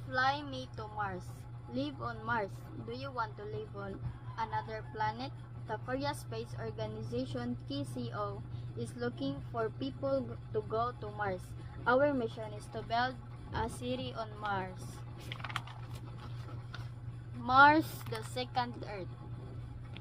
Fly me to Mars. Live on Mars. Do you want to live on another planet? The Korea Space Organization (KCO) is looking for people to go to Mars. Our mission is to build a city on Mars. Mars, the second Earth.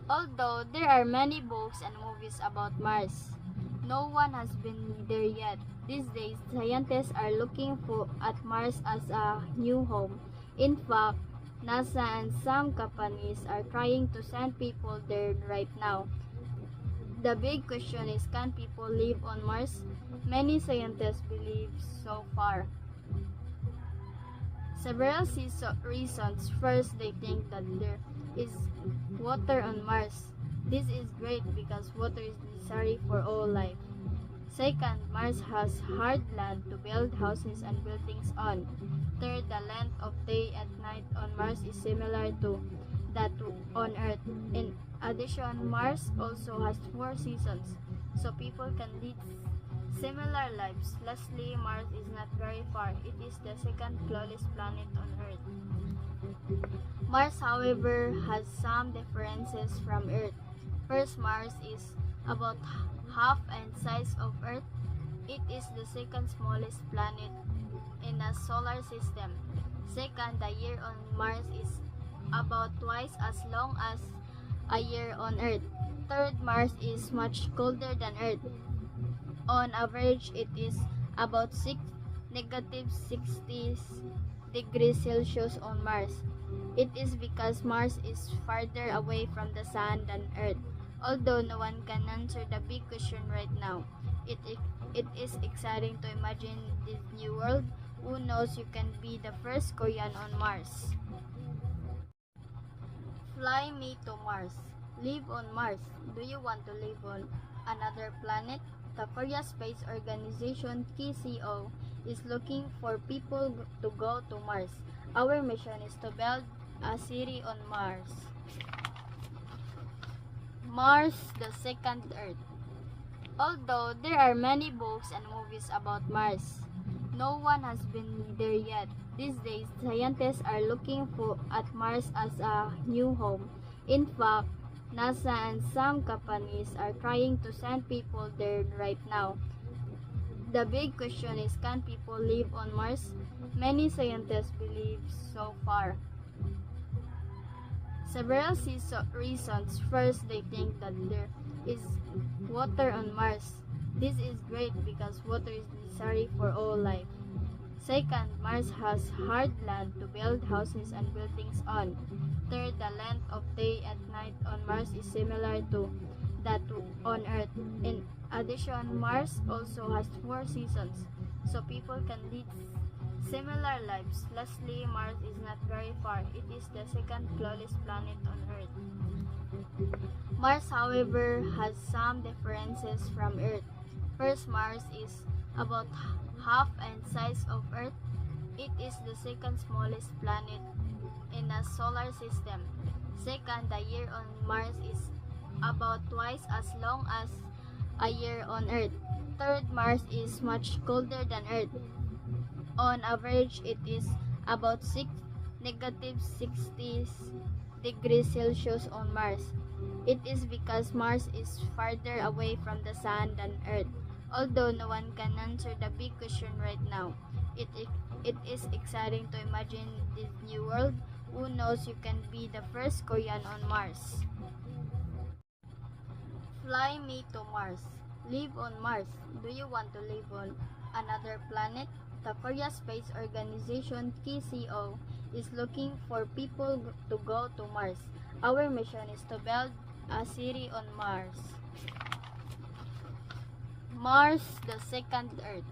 Although there are many books and movies about Mars, no one has been there yet. These days, scientists are looking at Mars as a new home. In fact, NASA and some companies are trying to send people there right now. The big question is, can people live on Mars? Many scientists believe so far. Several reasons. First, they think that there is water on Mars. This is great because water is necessary for all life. Second, Mars has hard land to build houses and buildings on. Third, the length of day and night on Mars is similar to that on Earth. In addition, Mars also has 4 seasons, so people can lead similar lives. Lastly, Mars is not very far. It is the second closest planet on Earth. Mars, however, has some differences from Earth. First, Mars is about half and size of Earth. It is the second smallest planet in a solar system. Second, the year on Mars is about twice as long as a year on Earth. Third, Mars is much colder than Earth. On average, it is about -60 degrees Celsius on Mars. It is because Mars is farther away from the sun than Earth. Although no one can answer the big question right now, it is exciting to imagine this new world. Who knows, you can be the first Korean on Mars. Fly me to Mars. Live on Mars. Do you want to live on another planet? The Korea Space Organization (KCO) is looking for people to go to Mars. Our mission is to build a city on Mars. Mars, the second Earth. Although there are many books and movies about Mars, no one has been there yet. These days, scientists are looking at Mars as a new home. In fact, NASA and some companies are trying to send people there right now. The big question is, can people live on Mars? Many scientists believe so far. Several reasons. First, they think that there is water on Mars. This is great because water is necessary for all life. Second, Mars has hard land to build houses and buildings on. Third, the length of day and night on Mars is similar to that on Earth. In addition, Mars also has 4 seasons, so people can lead similar lives. Lastly, Mars is not very far. It is the second closest planet on Earth. Mars, however, has some differences from Earth. First, Mars is about half and size of Earth. It is the second smallest planet in a solar system. Second, the year on Mars is about twice as long as a year on Earth. Third, Mars is much colder than Earth. On average, it is about -60 degrees Celsius on Mars. It is because Mars is farther away from the sun than Earth. Although no one can answer the big question right now, it is exciting to imagine this new world. Who knows, you can be the first Korean on Mars. Fly me to Mars. Live on Mars. Do you want to live on another planet? The Korea Space Organization (KCO) is looking for people to go to Mars. Our mission is to build a city on Mars. Mars, the second Earth.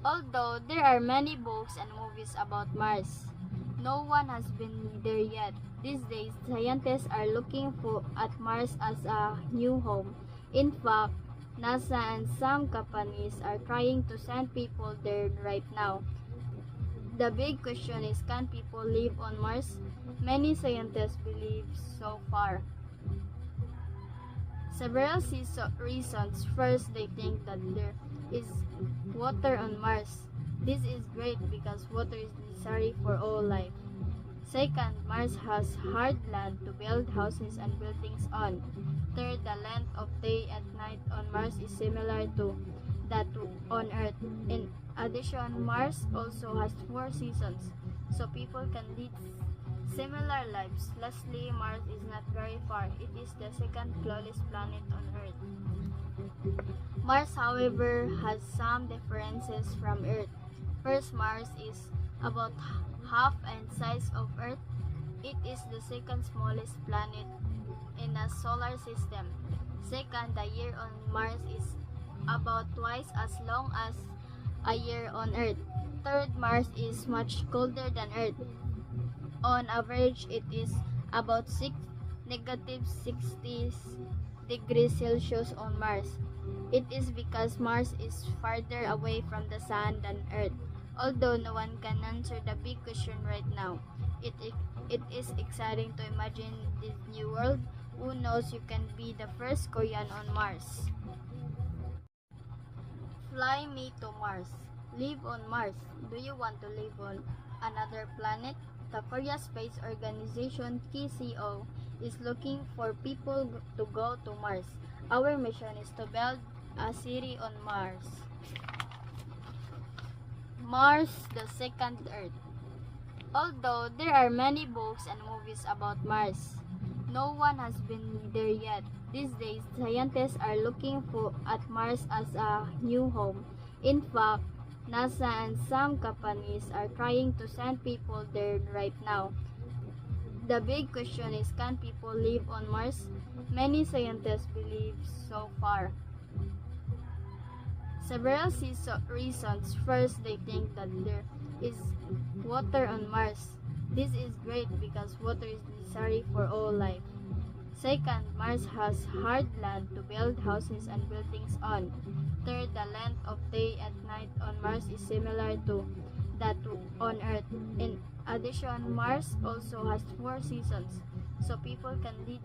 Although there are many books and movies about Mars, no one has been there yet. These days, scientists are looking at Mars as a new home. In fact, NASA and some companies are trying to send people there right now. The big question is, can people live on Mars? Many scientists believe so far. Several reasons. First, they think that there is water on Mars. This is great because water is necessary for all life. Second, Mars has hard land to build houses and buildings on. Third, the length of day and night on Mars is similar to that on Earth. In addition, Mars also has 4 seasons, so people can lead similar lives. Lastly, Mars is not very far. It is the second closest planet on Earth. Mars, however, has some differences from Earth. First, Mars is about half and size of Earth. It is the second smallest planet in a solar system. Second, the year on Mars is about twice as long as a year on Earth. Third, Mars is much colder than Earth. On average, it is about -60 degrees Celsius on Mars. It is because Mars is farther away from the Sun than Earth. Although no one can answer the big question right now, it is exciting to imagine this new world. Who knows, you can be the first Korean on Mars. Fly me to Mars. Live on Mars. Do you want to live on another planet? The Korea Space Organization (KCO) is looking for people to go to Mars. Our mission is to build a city on Mars. Mars, the second Earth. Although there are many books and movies about Mars, no one has been there yet. These days, scientists are looking at Mars as a new home. In fact, NASA and some companies are trying to send people there right now. The big question is, can people live on Mars? Many scientists believe so far. Several reasons. First, they think that there is water on Mars. This is great because water is necessary for all life. Second, Mars has hard land to build houses and buildings on. Third, the length of day and night on Mars is similar to that on Earth. In addition, Mars also has 4 seasons, so people can lead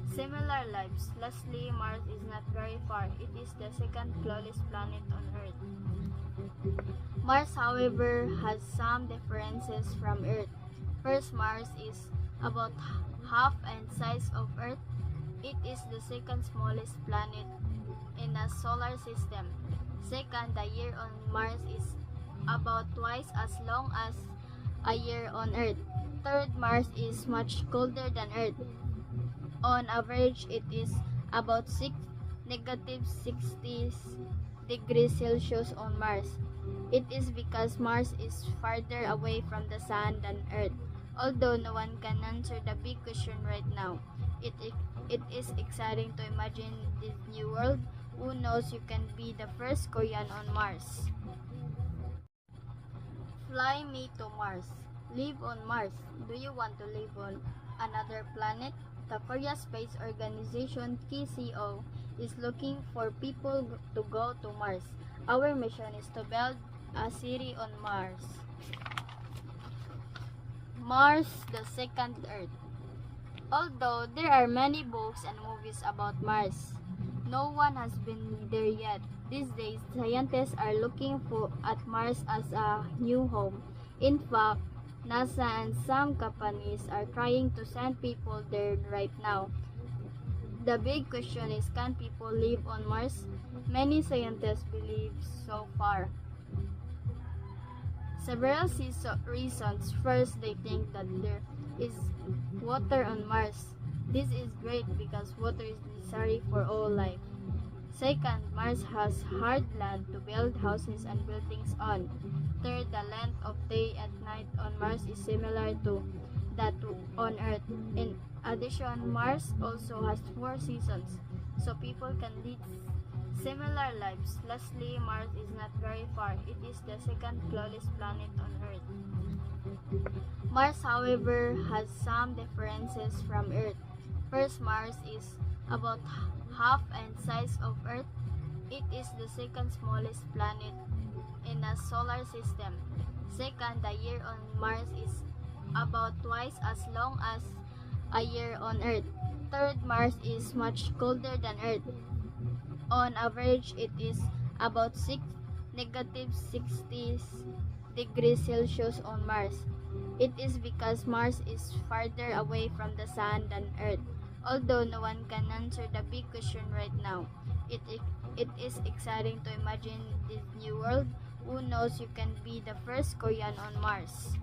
similar lives. Lastly, Mars is not very far. It is the second closest planet on Earth. Mars, however, has some differences from Earth. First, Mars is about half and size of Earth. It is the second smallest planet in a solar system. Second, the year on Mars is about twice as long as a year on Earth. Third, Mars is much colder than Earth. On average, it is about -60 degrees Celsius on Mars. It is because Mars is farther away from the Sun than Earth. Although no one can answer the big question right now, it is exciting to imagine this new world. Who knows, you can be the first Korean on Mars. Fly me to Mars. Live on Mars. Do you want to live on another planet? The Korea Space Organization (KCO) is looking for people to go to Mars. Our mission is to build a city on Mars. Mars, the second Earth. Although there are many books and movies about Mars, no one has been there yet. These days, scientists are looking at Mars as a new home. In fact, NASA and some companies are trying to send people there right now. The big question is, can people live on Mars? Many scientists believe so far. Several reasons. First, they think that there is water on Mars. This is great because water is necessary for all life. Second, Mars has hard land to build houses and buildings on. Third, the length of day and night on Mars is similar to that on Earth. In addition, Mars also has 4 seasons, so people can lead similar lives. Lastly, Mars is not very far. It is the second closest planet on Earth. Mars, however, has some differences from Earth. First, Mars is about half and size of Earth. It is the second smallest planet in a solar system. Second, the year on Mars is about twice as long as a year on Earth. Third, Mars is much colder than Earth. On average, it is about negative 60 degrees Celsius on Mars. It is because Mars is farther away from the Sun than Earth. Although no one can answer the big question right now, it is exciting to imagine this new world. Who knows, you can be the first Korean on Mars.